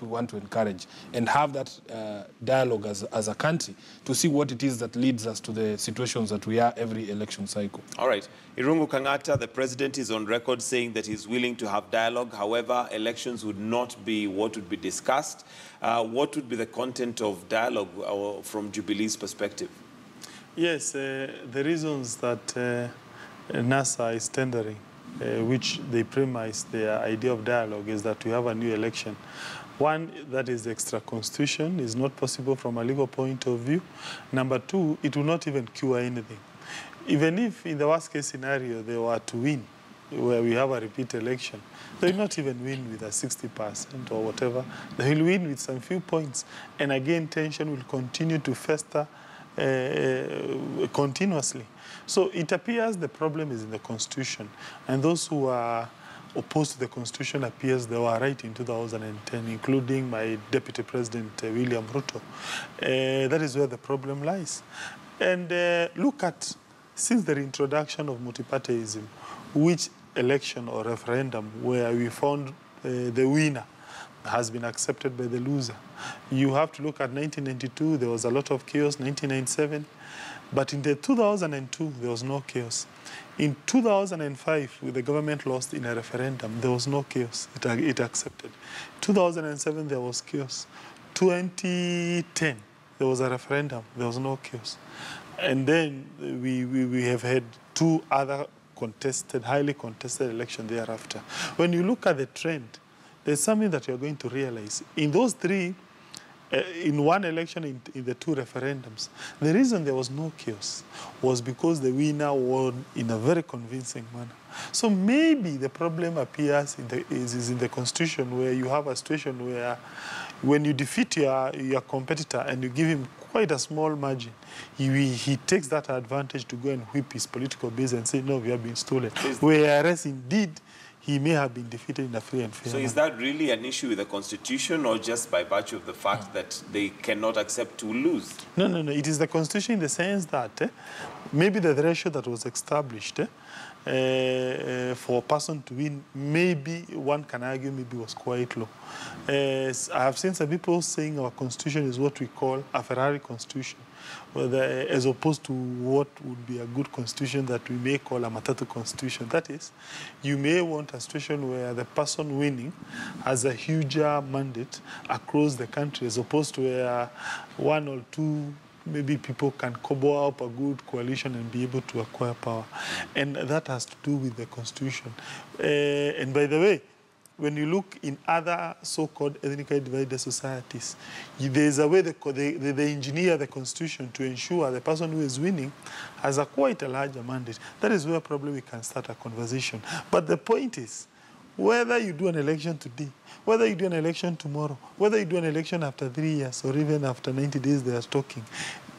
we want to encourage and have that dialogue as a country to see what it is that leads us to the situations that we are every election cycle. All right. Irungu Kangata, the president, is on record saying that he's willing to have dialogue. However, elections would not be what would be discussed. What would be the content of dialogue from Jubilee's perspective? Yes, the reasons that NASA is tendering, which they premise their idea of dialogue, is that we have a new election. One, that is extra-constitution, is not possible from a legal point of view. Number two, it will not even cure anything. Even if, in the worst-case scenario, they were to win, where we have a repeat election, they will not even win with a 60% or whatever. They will win with some few points. And again, tension will continue to fester continuously. So it appears the problem is in the Constitution. And those who are opposed to the Constitution appears they were right in 2010, including my Deputy President, William Ruto. That is where the problem lies. And look at, since the introduction of multipartyism, which election or referendum where we found the winner has been accepted by the loser. You have to look at 1992, there was a lot of chaos, 1997, but in the 2002, there was no chaos. In 2005, with the government lost in a referendum, there was no chaos, it accepted. 2007, there was chaos. 2010, there was a referendum, there was no chaos. And then we have had two other contested, highly contested elections thereafter. When you look at the trend, there's something that you're going to realize. In those three, in one election, in the two referendums, the reason there was no chaos was because the winner won in a very convincing manner. So maybe the problem appears is in the Constitution, where you have a situation where when you defeat your competitor and you give him quite a small margin, he takes that advantage to go and whip his political base and say, no, we have been stolen. Whereas indeed, he may have been defeated in a free and fair manner. Is that really an issue with the Constitution, or just by virtue of the fact that they cannot accept to lose? No. It is the Constitution in the sense that maybe the threshold that was established for a person to win, maybe one can argue maybe was quite low. I have seen some people saying our Constitution is what we call a Ferrari Constitution, as opposed to what would be a good Constitution that we may call a Matatu Constitution. That is, you may want a situation where the person winning has a huger mandate across the country, as opposed to where one or two maybe people can cobble up a good coalition and be able to acquire power. And that has to do with the Constitution. And by the way, when you look in other so-called ethnically divided societies, there's a way they engineer the Constitution to ensure the person who is winning has quite a larger mandate. That is where probably we can start a conversation. But the point is, whether you do an election today, whether you do an election tomorrow, whether you do an election after 3 years or even after 90 days they are talking,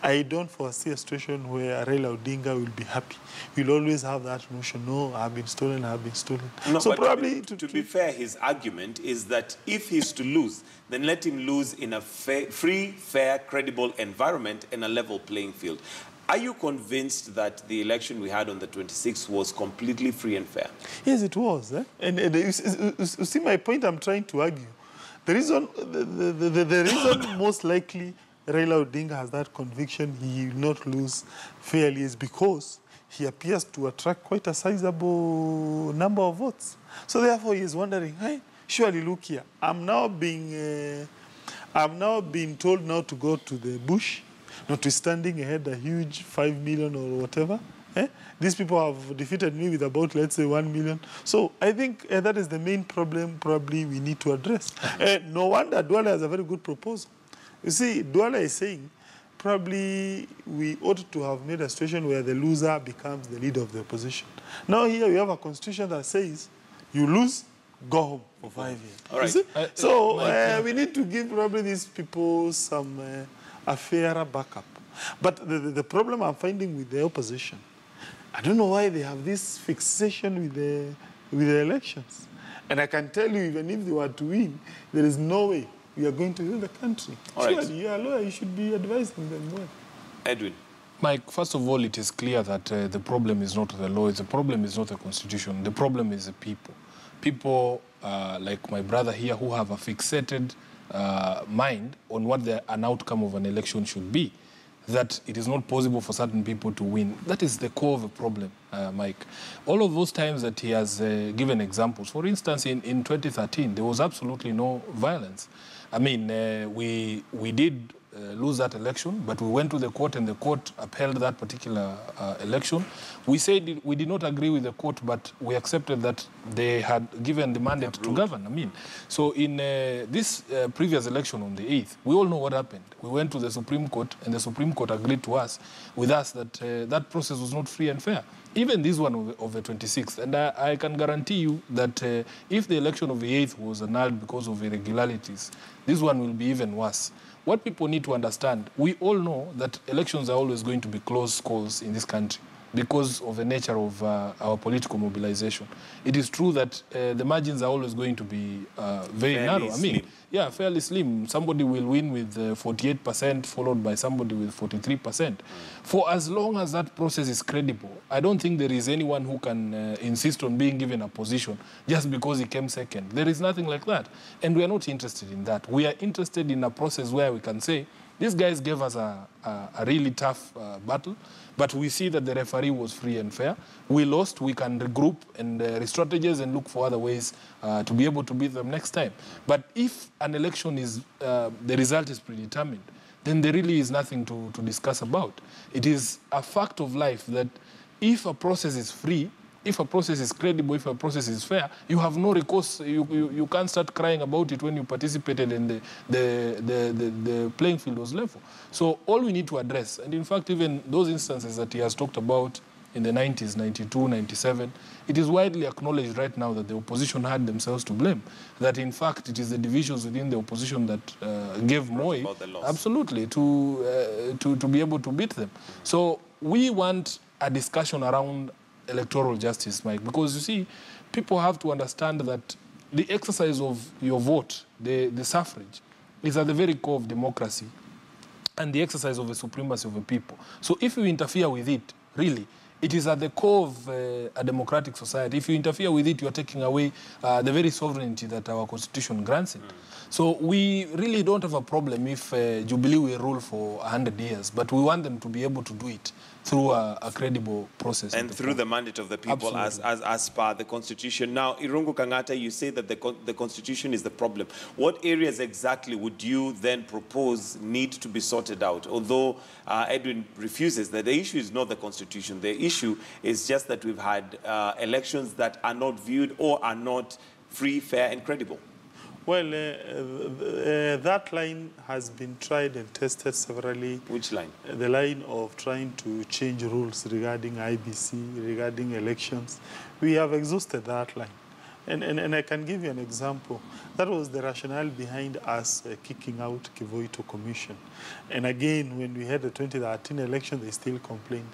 I don't foresee a situation where Raila Odinga will be happy. We'll always have that notion, no, I've been stolen, I've been stolen. No, so but probably to be fair, his argument is that if he's to lose, then let him lose in a free, fair, credible environment and a level playing field. Are you convinced that the election we had on the 26th was completely free and fair? Yes, it was. And you see my point I'm trying to argue. The reason most likely Raila Odinga has that conviction he will not lose fairly is because he appears to attract quite a sizable number of votes. So therefore he is wondering, hey, surely look here, I'm now being told now to go to the bush, notwithstanding ahead a huge 5 million or whatever. These people have defeated me with about, let's say, 1 million. So I think that is the main problem probably we need to address. No wonder Duale has a very good proposal. You see, Duale is saying probably we ought to have made a situation where the loser becomes the leader of the opposition. Now here we have a constitution that says you lose, go home for 5 years. All right. We need to give probably these people a fairer backup. But the problem I'm finding with the opposition, I don't know why they have this fixation with the elections. And I can tell you, even if they were to win, there is no way we are going to heal the country. All right. Surely, you're a lawyer, you should be advising them well. Edwin. Mike, first of all, it is clear that the problem is not the law, the problem is not the Constitution, the problem is the people. People like my brother here who have a fixated mind on what an outcome of an election should be, that it is not possible for certain people to win. That is the core of the problem, Mike. All of those times that he has given examples, for instance, in 2013, there was absolutely no violence. I mean, we did lose that election, but we went to the court and the court upheld that particular election. We said we did not agree with the court, but we accepted that they had given the mandate to govern. I mean, so in this previous election on the 8th, we all know what happened. We went to the Supreme Court, and the Supreme Court agreed to us, with us, that that process was not free and fair. Even this one of the 26th. And I can guarantee you that if the election of the 8th was annulled because of irregularities, this one will be even worse. What people need to understand, we all know that elections are always going to be close calls in this country because of the nature of our political mobilization. It is true that the margins are always going to be very narrow. I mean, yeah, fairly slim. Somebody will win with 48%, followed by somebody with 43%. For as long as that process is credible, I don't think there is anyone who can insist on being given a position just because he came second. There is nothing like that. And we are not interested in that. We are interested in a process where we can say, these guys gave us a really tough battle, but we see that the referee was free and fair. We lost. We can regroup and re-strategize and look for other ways to be able to beat them next time. But if an election is, the result is predetermined, then there really is nothing to discuss about. It is a fact of life that if a process is free, if a process is credible, if a process is fair, you have no recourse. You can't start crying about it when you participated and the playing field was level. So all we need to address, and in fact even those instances that he has talked about in the 90s, 92, 97, it is widely acknowledged right now that the opposition had themselves to blame. That in fact it is the divisions within the opposition that gave Moi, absolutely, to be able to beat them. So we want a discussion around electoral justice, Mike, because you see, people have to understand that the exercise of your vote, the suffrage, is at the very core of democracy and the exercise of the supremacy of the people. So if you interfere with it, really, it is at the core of a democratic society. If you interfere with it, you are taking away the very sovereignty that our constitution grants it. So we really don't have a problem if Jubilee will rule for 100 years, but we want them to be able to do it through a credible process. And through the mandate of the people as per the Constitution. Now, Irungu Kangata, you say that the Constitution is the problem. What areas exactly would you then propose need to be sorted out? Although Edwin refuses that the issue is not the Constitution. The issue is just that we've had elections that are not viewed or are not free, fair, and credible. Well, that line has been tried and tested severally. Which line? The line of trying to change rules regarding IBC, regarding elections. We have exhausted that line. And I can give you an example. That was the rationale behind us kicking out Kivoito Commission. And again, when we had the 2013 election, they still complained.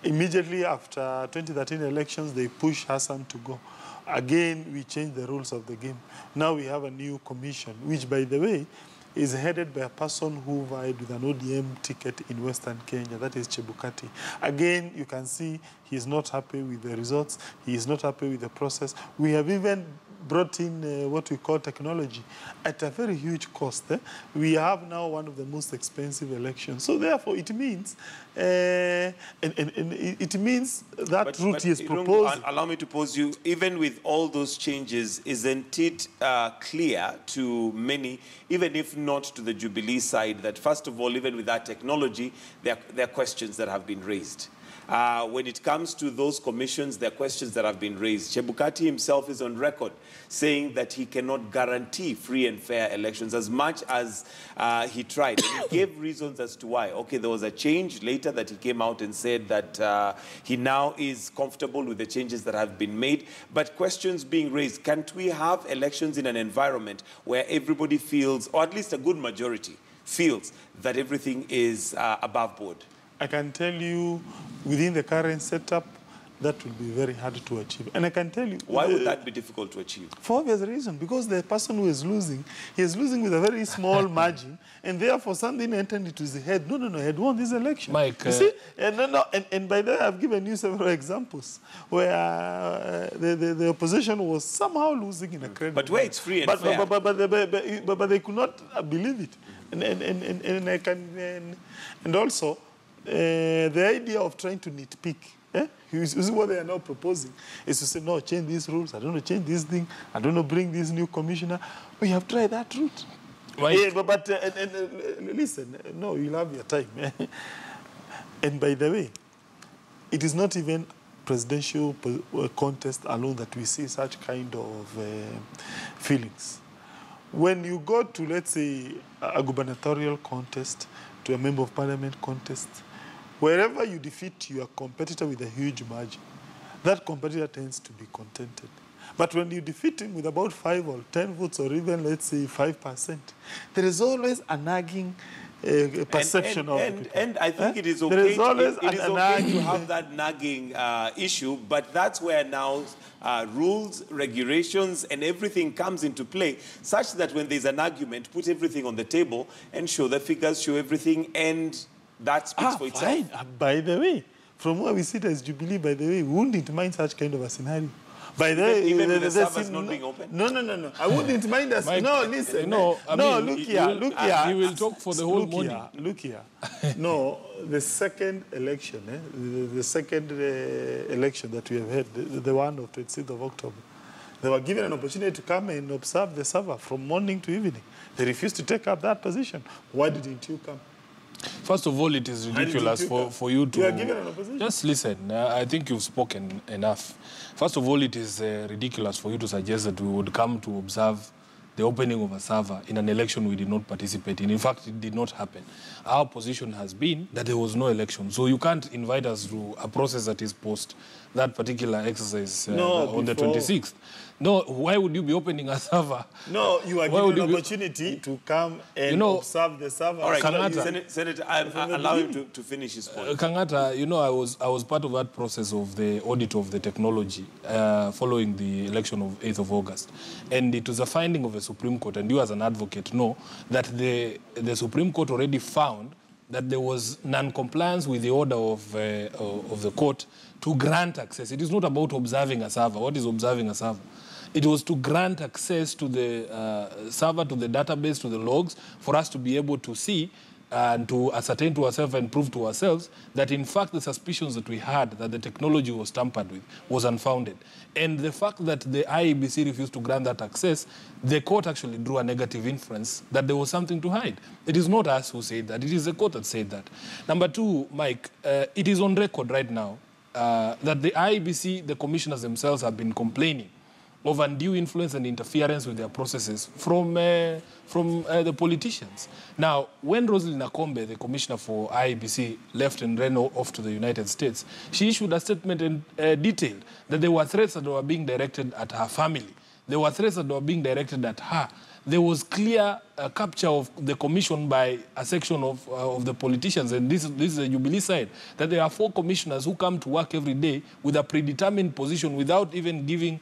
Immediately after 2013 elections, they pushed Hassan to go. Again, we changed the rules of the game. Now we have a new commission, which, by the way, is headed by a person who vied with an ODM ticket in Western Kenya, that is Chebukati. Again, you can see he's not happy with the results. He is not happy with the process. We have even brought in what we call technology at a very huge cost. We have now one of the most expensive elections. So therefore, it means, it means that route he is proposed. Allow me to pose you, even with all those changes, isn't it clear to many, even if not to the Jubilee side, that first of all, even with that technology, there are questions that have been raised? When it comes to those commissions, there are questions that have been raised. Chebukati himself is on record saying that he cannot guarantee free and fair elections as much as he tried. And he gave reasons as to why. Okay, there was a change later that he came out and said that he now is comfortable with the changes that have been made. But questions being raised, can't we have elections in an environment where everybody feels, or at least a good majority feels, that everything is above board? I can tell you, within the current setup, that will be very hard to achieve. And I can tell you... Why would that be difficult to achieve? For obvious reason, because the person who is losing, he is losing with a very small margin, and therefore something entered into his head. No, I had won this election. Mike, you see? And by that, I've given you several examples where the opposition was somehow losing in a credible But where it's free and fair. But they could not believe it. And also, the idea of trying to nitpick, this is what they are now proposing, is to say, no, change these rules, I don't know, change this thing, I don't know, bring this new commissioner. We have tried that route. Right. Listen, no, you'll have your time. And by the way, it is not even presidential contest alone that we see such kind of feelings. When you go to, let's say, a gubernatorial contest, to a member of parliament contest, wherever you defeat your competitor with a huge margin, that competitor tends to be contented. But when you defeat him with about 5 or 10 votes, or even, let's say, 5%, there is always a nagging perception of it. And I think it is okay, it is okay to have that nagging issue, but that's where now rules, regulations, and everything comes into play, such that when there's an argument, put everything on the table and show the figures, show everything, and that speaks for itself. Fine. By the way, from where we sit as Jubilee, by the way, we wouldn't mind such kind of a scenario. By the way, even with the servers not being open? No. I wouldn't mind us. Mike, no, listen. No, look here. He will talk for the whole morning. Look here. No, the second election, the second election that we have had, the one of 26th of October, they were given an opportunity to come and observe the server from morning to evening. They refused to take up that position. Why didn't you come? First of all, it is ridiculous for you to... You are given an opposition. Just listen. I think you've spoken enough. First of all, it is ridiculous for you to suggest that we would come to observe the opening of a server in an election we did not participate in. In fact, it did not happen. Our position has been that there was no election. So you can't invite us to a process that is post that particular exercise on the 26th. No, why would you be opening a server? No, you are given an opportunity to come and observe the server. All right, Senator, allow him to finish his point. Kangata, I was part of that process of the audit of the technology following the election of 8th of August. And it was a finding of the Supreme Court, and you as an advocate know that the Supreme Court already found that there was non-compliance with the order of the court to grant access. It is not about observing a server. What is observing a server? It was to grant access to the server, to the database, to the logs, for us to be able to see and to ascertain to ourselves and prove to ourselves that, in fact, the suspicions that we had that the technology was tampered with was unfounded. And the fact that the IEBC refused to grant that access, the court actually drew a negative inference that there was something to hide. It is not us who said that. It is the court that said that. Number two, Mike, it is on record right now that the IEBC, the commissioners themselves, have been complaining of undue influence and interference with their processes from the politicians. Now, when Rosalyn Akombe, the commissioner for IEBC, left and ran off to the United States, she issued a statement and detailed that there were threats that were being directed at her family. There were threats that were being directed at her. There was clear capture of the commission by a section of the politicians, and this is the Jubilee side, that there are 4 commissioners who come to work every day with a predetermined position without even giving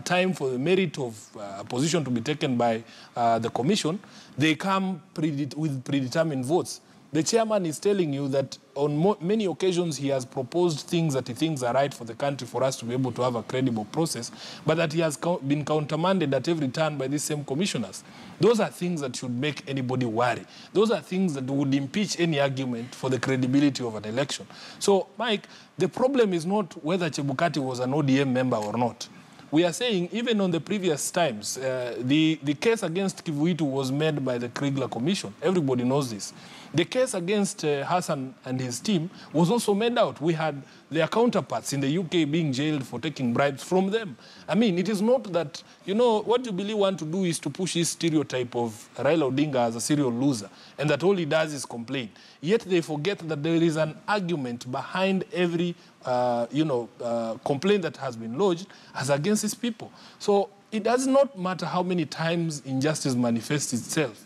time for the merit of a position to be taken by the commission. They come with predetermined votes. The chairman is telling you that on many occasions he has proposed things that he thinks are right for the country for us to be able to have a credible process, but that he has been countermanded at every turn by these same commissioners. Those are things that should make anybody worry. Those are things that would impeach any argument for the credibility of an election. So, Mike, the problem is not whether Chebukati was an ODM member or not. We are saying, even on the previous times, the case against Kivuitu was made by the Kriegler Commission. Everybody knows this. The case against Hassan and his team was also made out. We had their counterparts in the UK being jailed for taking bribes from them. I mean, it is not that, what Jubilee want to do is to push this stereotype of Raila Odinga as a serial loser, and that all he does is complain. Yet they forget that there is an argument behind every complaint that has been lodged as against these people. So it does not matter how many times injustice manifests itself.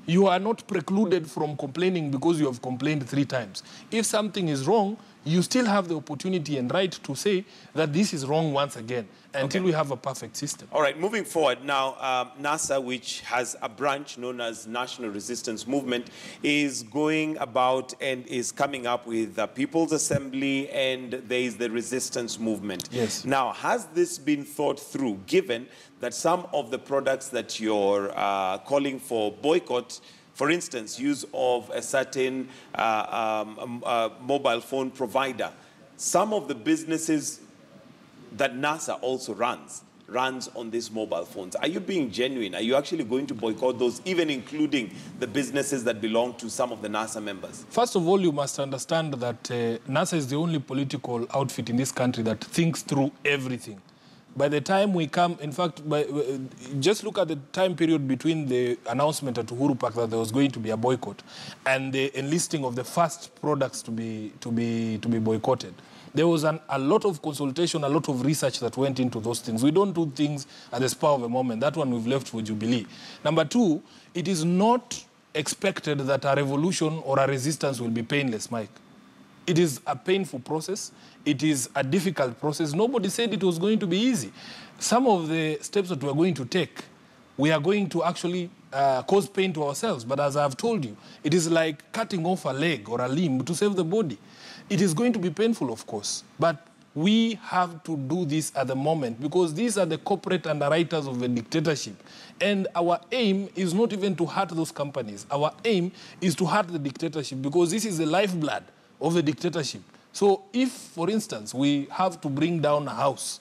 You are not precluded from complaining because you have complained 3 times. If something is wrong, you still have the opportunity and right to say that this is wrong once again until we have a perfect system. All right, moving forward now, NASA, which has a branch known as National Resistance Movement, is going about and is coming up with the People's Assembly, and there is the Resistance Movement. Yes. Now, has this been thought through, given that some of the products that you're calling for boycott, for instance, use of a certain mobile phone provider, some of the businesses that NASA also runs on these mobile phones. Are you being genuine? Are you actually going to boycott those, even including the businesses that belong to some of the NASA members? First of all, you must understand that NASA is the only political outfit in this country that thinks through everything. By the time we come, in fact, just look at the time period between the announcement at Uhuru Park that there was going to be a boycott and the enlisting of the first products to be boycotted. There was a lot of consultation, a lot of research that went into those things. We don't do things at the spur of a moment. That one we've left for Jubilee. Number two, it is not expected that a revolution or a resistance will be painless, Mike. It is a painful process. It is a difficult process. Nobody said it was going to be easy. Some of the steps that we're going to take, we are going to actually cause pain to ourselves. But as I've told you, it is like cutting off a leg or a limb to save the body. It is going to be painful, of course. But we have to do this at the moment because these are the corporate underwriters of the dictatorship. And our aim is not even to hurt those companies. Our aim is to hurt the dictatorship because this is the lifeblood of the dictatorship. So if, for instance, we have to bring down a house,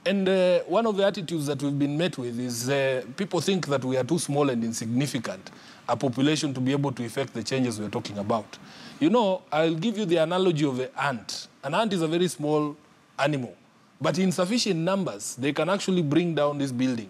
and one of the attitudes that we've been met with is people think that we are too small and insignificant, a population to be able to effect the changes we're talking about. You know, I'll give you the analogy of an ant. An ant is a very small animal, but in sufficient numbers, they can actually bring down this building.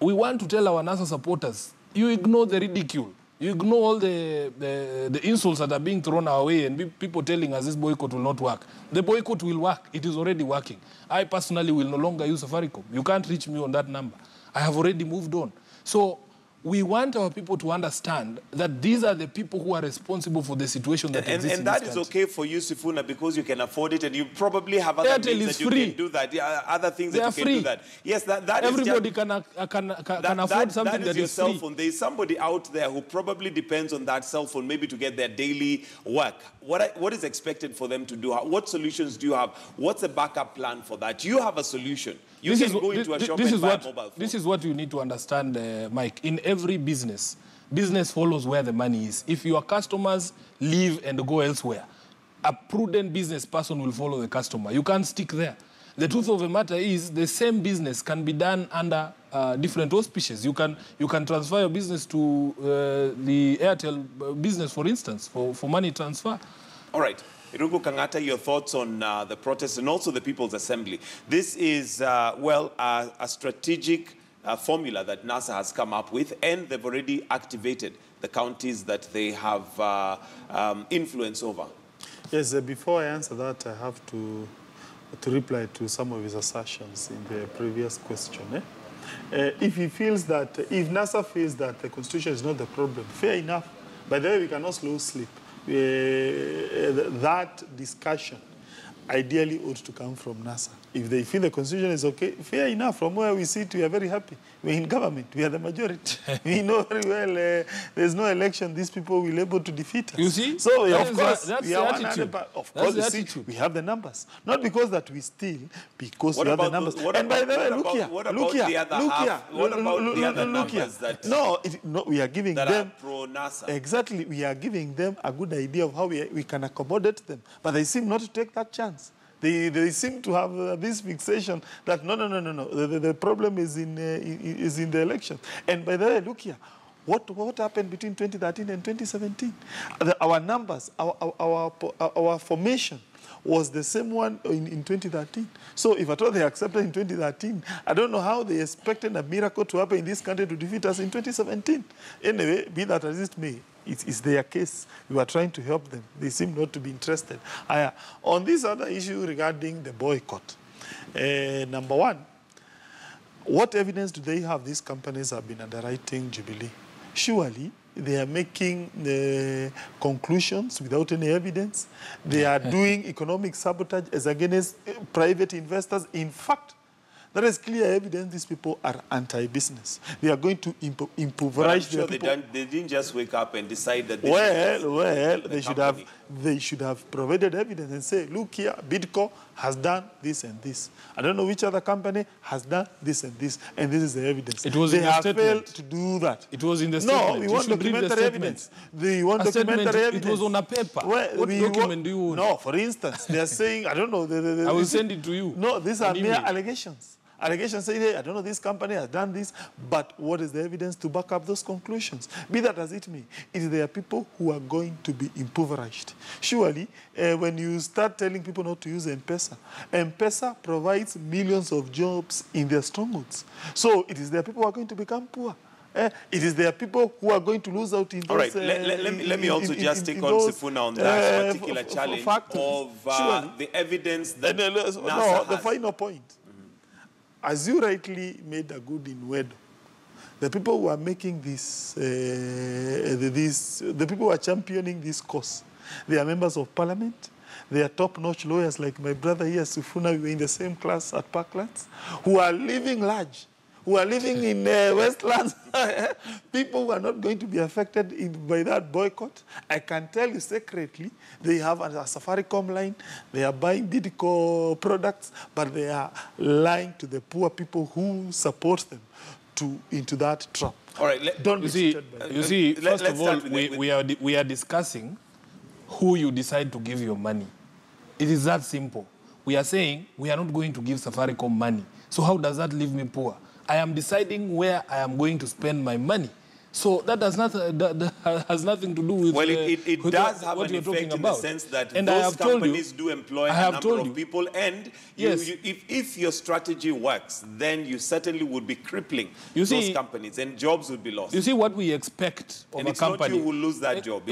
We want to tell our NASA supporters, you ignore the ridicule. You ignore all the insults that are being thrown our way and people telling us this boycott will not work. The boycott will work. It is already working. I personally will no longer use Safaricom. You can't reach me on that number. I have already moved on. So we want our people to understand that these are the people who are responsible for the situation that exists in this country. And that is okay for you, Sifuna, because you can afford it and you probably have other things that you can do that. Yeah, other things that you can do that. Yes, that everybody is can afford something that is your cell free. phone. There is somebody out there who probably depends on that cell phone maybe to get their daily work. What is expected for them to do? What solutions do you have? What's a backup plan for that? You have a solution. You can go into a shop and buy a mobile phone. This is what you need to understand, Mike. In every business follows where the money is. If your customers leave and go elsewhere, a prudent business person will follow the customer. You can't stick there. The truth of the matter is the same business can be done under different auspices. You can transfer your business to the Airtel business, for instance, for money transfer. All right. Irugu Kangata, your thoughts on the protest and also the People's Assembly. This is, a strategic formula that NASA has come up with, and they've already activated the counties that they have influence over. Yes, before I answer that, I have to reply to some of his assertions in the previous question. If he feels that, if NASA feels that the Constitution is not the problem, fair enough. By the way, we cannot lose sleep. That discussion ideally ought to come from NASA. If they feel the Constitution is okay, fair enough. From where we sit, we are very happy. We're in government. We are the majority. We know very well there's no election these people will be able to defeat us. You see? So, of course, that's we are the attitude. Of course, you see, we have the numbers. Not because that we steal, because we have the numbers. And by the way, look here. What about the other numbers that we are giving that them are pro-NASA? Exactly. We are giving them a good idea of how we can accommodate them. But they seem not to take that chance. They seem to have this fixation that no. The problem is in the election. And by the way, look here, what happened between 2013 and 2017? Our numbers, our formation was the same one in 2013. So if at all they accepted in 2013, I don't know how they expected a miracle to happen in this country to defeat us in 2017. Anyway, be that as it may, it's their case. We were trying to help them. They seem not to be interested. On this other issue regarding the boycott, number one, what evidence do they have these companies have been underwriting Jubilee? Surely, They are making conclusions without any evidence. They are doing economic sabotage as against private investors. In fact, there is clear evidence these people are anti-business. They are going to impoverish their people. They didn't just wake up and decide that they should have provided evidence and say, look here, Bidco has done this and this. I don't know which other company has done this and this is the evidence. It was they in the have statement. failed to do that. It was in the statement. No, we want documentary evidence. They want documentary evidence. It was on a paper. What document do you want? No, for instance, they are saying, I don't know. I will send it to you. No, these are mere allegations. Allegations say, hey, I don't know, this company has done this, but what is the evidence to back up those conclusions? Be that as it may, there are people who are going to be impoverished. Surely, when you start telling people not to use M-Pesa, M-Pesa provides millions of jobs in their strongholds. So it is their people who are going to become poor. It is there people who are going to lose out in those... All right, let me also just take on Sifuna on that particular challenge of the evidence that NASA the final point. As you rightly made a good in Wedo, the people who are making this, the people who are championing this cause, they are members of parliament, they are top-notch lawyers like my brother here, Sifuna, we were in the same class at Parklands, who are living large, who are living in Westlands, people who are not going to be affected by that boycott. I can tell you secretly, they have a Safaricom line, they are buying Bidco products, but they are lying to the poor people who support them into that trap. All right, don't you see, first of all, we are discussing who you decide to give your money. It is that simple. We are saying we are not going to give Safaricom money. So how does that leave me poor? I am deciding where I am going to spend my money. So that has nothing to do with well, it does have what an you're talking effect in about. the sense that and those companies do employ a number of people, and yes. if your strategy works, then you certainly would be crippling those companies, and jobs would be lost. You see what we expect of a company. It's not you who lose that job.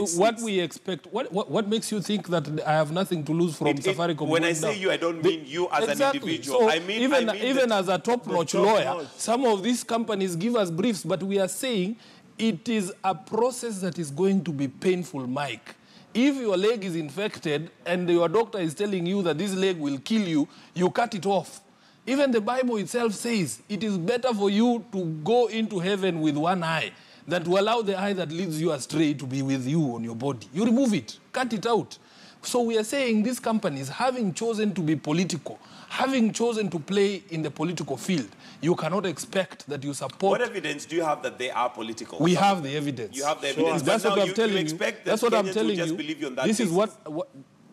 We expect. What makes you think that I have nothing to lose from Safaricom? When I say you, I don't mean you as an individual. So I mean even as a top-notch lawyer, some of these companies give us briefs, but we are saying it is a process that is going to be painful, Mike. If your leg is infected and your doctor is telling you that this leg will kill you, you cut it off. Even the Bible itself says it is better for you to go into heaven with one eye than to allow the eye that leads you astray to be with you on your body. You remove it, cut it out. So we are saying these companies, having chosen to be political, having chosen to play in the political field, you cannot expect that you support... What evidence do you have that they are political? We have the evidence. You have the evidence. That's what I'm telling you. That's what I'm telling you. Believe you on that this basis. Is what...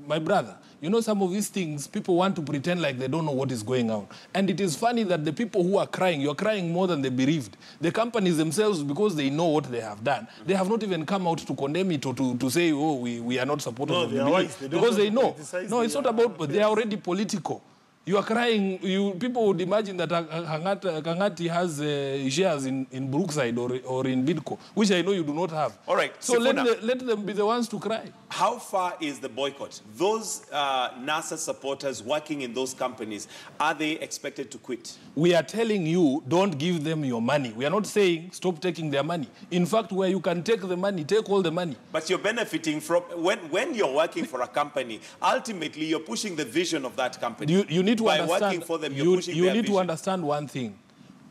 My brother, you know, some of these things, people want to pretend like they don't know what is going on. And it is funny that the people who are crying, you're crying more than the bereaved. The companies themselves, because they know what they have done, they have not even come out to condemn it or to say, oh, we are not supporters of the bereaved. Because they know. No, it's not about, but they are already political. You are crying. People would imagine that Kangati has shares in Brookside or in Bidco, which I know you do not have. All right. So let them be the ones to cry. How far is the boycott? Those NASA supporters working in those companies, are they expected to quit? We are telling you, don't give them your money. We are not saying stop taking their money. In fact, where you can take the money, take all the money. But you're benefiting from, when you're working for a company, ultimately you're pushing the vision of that company. You need to By understand, working for them, you're pushing their you need vision. to understand one thing.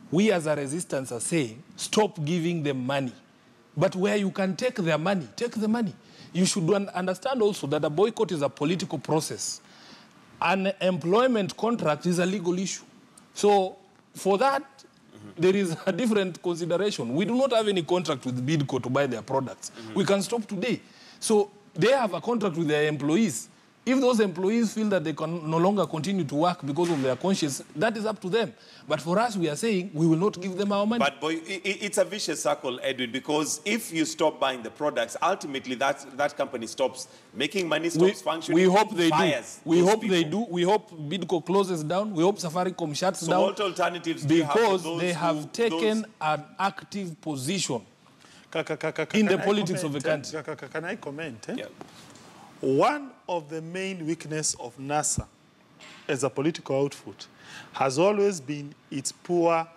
We as a resistance are saying, stop giving them money. But where you can take their money, take the money. You should understand also that a boycott is a political process. An employment contract is a legal issue. So for that, there is a different consideration. We do not have any contract with Bidco to buy their products. We can stop today. So they have a contract with their employees. If those employees feel that they can no longer continue to work because of their conscience, that is up to them. But for us, we are saying we will not give them our money. But boy, it's a vicious circle, Edwin, because if you stop buying the products, ultimately that company stops making money, stops functioning. We hope they do. We hope people. they do. We hope Bidco closes down. We hope Safaricom shuts down. So what alternatives do you have because for those they have taken an active position in the politics of the country. Can I comment? Yeah. One of the main weaknesses of NASA as a political outfit has always been its poor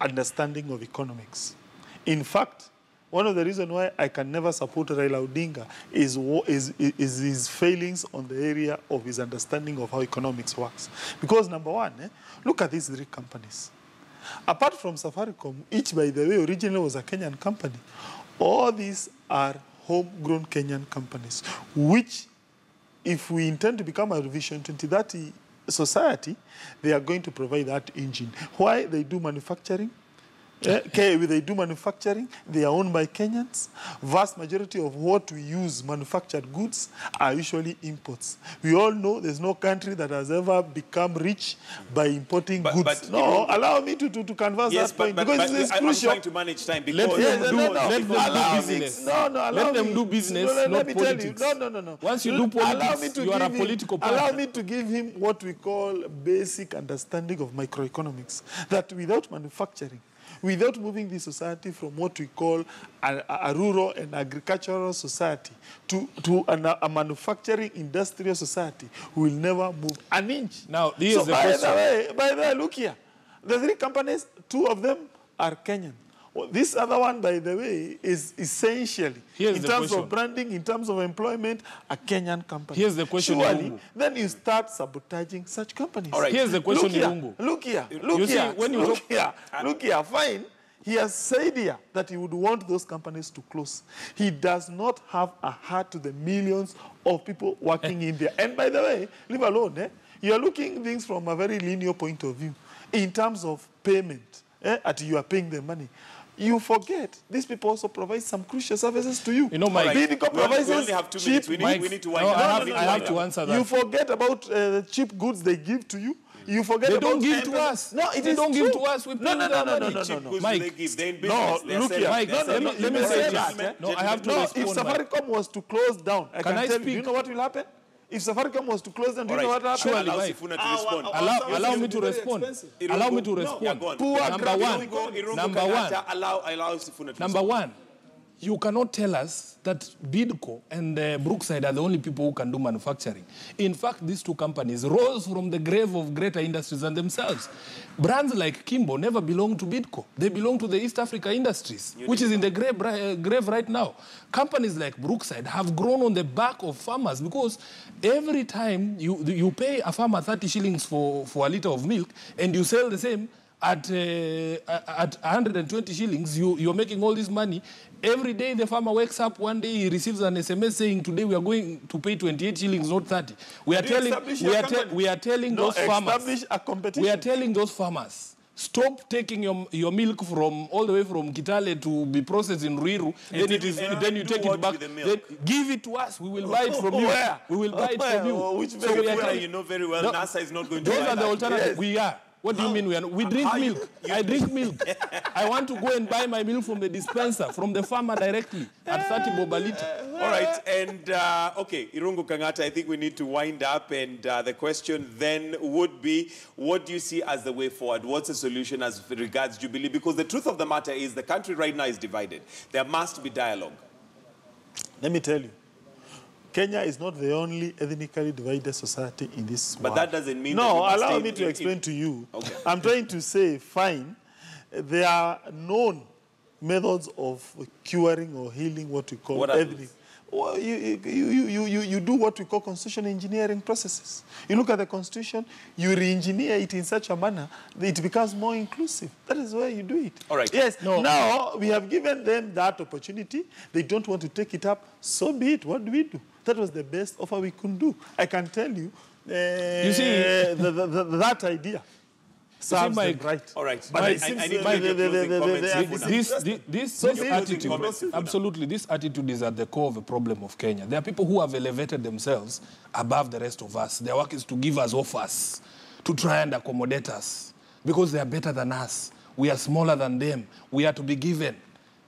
understanding of economics. In fact, one of the reasons why I can never support Raila Odinga is his failings on the area of his understanding of how economics works. Because number one, look at these 3 companies. Apart from Safaricom, which by the way originally was a Kenyan company, all these are homegrown Kenyan companies, which if we intend to become a Vision 2030 society, they are going to provide that engine. Why? They do manufacturing. Okay, they do manufacturing. They are owned by Kenyans. Vast majority of what we use, manufactured goods, are usually imports. We all know there's no country that has ever become rich by importing goods. But no, allow me to converse that point because it's crucial. I'm trying to manage time because let them do business, not politics. No. Once you do politics, you are a political party. Allow me to give him what we call basic understanding of microeconomics. That without manufacturing, without moving the society from what we call a rural and agricultural society to a manufacturing industrial society, we will never move an inch. Now, this is the question. By the way, look here. The 3 companies, 2 of them are Kenyan. This other one, by the way, is essentially, in terms of branding, in terms of employment, a Kenyan company. Here's the question, surely, then you start sabotaging such companies. All right. Here's the question, Look here, fine. He has said here that he would want those companies to close. He does not have a heart to the millions of people working in there. And by the way, leave alone, you are looking at things from a very linear point of view. In terms of payment, you are paying them money. You forget these people also provide some crucial services to you. You know, Mike, we only have 2 minutes. We need to wind up. I have to answer that. You forget about cheap goods they give to you. You forget they don't give to us. No, they don't give to us. We pay No. Mike, they give. They're in no, business. look here. Mike, let me say that. No, I have to respond. If Safaricom was to close down, I can tell speak? you, do you know what will happen? If Safaricom was to close down, do you know what will happen? Allow Sifuna to respond. Allow me to respond. Allow me to respond. Number one, you cannot tell us that Bidco and Brookside are the only people who can do manufacturing. In fact, these 2 companies rose from the grave of greater industries than themselves. Brands like Kimbo never belonged to Bidco. They belong to the East Africa Industries, which is in the grave right now. Companies like Brookside have grown on the back of farmers because every time you pay a farmer 30 shillings for a liter of milk and you sell the same at 120 shillings, you're making all this money. Every day the farmer wakes up, one day he receives an SMS saying, today we are going to pay 28 shillings, not 30. We are telling those farmers, stop taking your milk from all the way from Kitale to be processed in Ruiru. Then you take it back. Then give it to us. We will buy it from you. We will buy it from you. So we are telling you know very well, NASA is not going to buy those are the alternatives. Yes. We are. What do you mean we are? We drink milk. I drink milk. I want to go and buy my milk from the dispenser, from the farmer directly at 30 bob a liter. All right, and okay, Irungu Kangata, I think we need to wind up, and the question then would be, what do you see as the way forward? What's the solution as regards Jubilee? Because the truth of the matter is the country right now is divided. There must be dialogue. Let me tell you, Kenya is not the only ethnically divided society in this world. But that doesn't mean no, allow me to explain to you. Okay. I'm trying to say, fine, there are known methods of curing or healing what we call ethnic. Well, you do what we call constitutional engineering processes. You look at the constitution, you re-engineer it in such a manner that it becomes more inclusive. That is where you do it. All right. Yes. No. Now, we have given them that opportunity. They don't want to take it up. So be it. What do we do? That was the best offer we could do. I can tell you, you see, that idea serves them right. All right. But I need this attitude, absolutely, this attitude is at the core of the problem of Kenya. There are people who have elevated themselves above the rest of us. Their work is to give us offers, to try and accommodate us, because they are better than us. We are smaller than them. We are to be given.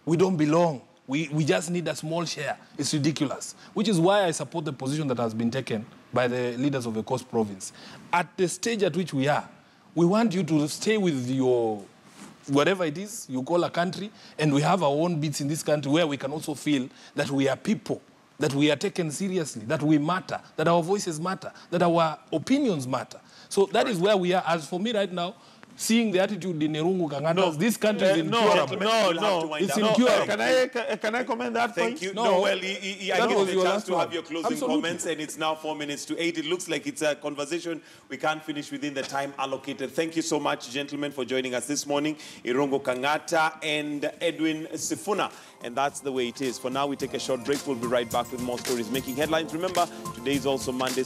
We don't belong. We just need a small share. It's ridiculous. Which is why I support the position that has been taken by the leaders of the Coast Province. At the stage at which we are, we want you to stay with your, whatever it is you call a country, and we have our own bits in this country where we can also feel that we are people, that we are taken seriously, that we matter, that our voices matter, that our opinions matter. So that is where we are. As for me right now, seeing the attitude in Irungu Kang'ata's, this country is incurable. It's No, incurable. can I comment that Thank point? you. No. No, well, I That give was you your the chance last to have one. your closing Absolutely. comments, and it's now 4 minutes to 8. It looks like it's a conversation we can't finish within the time allocated. Thank you so much, gentlemen, for joining us this morning. Irungu Kang'ata and Edwin Sifuna. And that's the way it is. For now, we take a short break. We'll be right back with more stories making headlines. Remember, today is also Monday.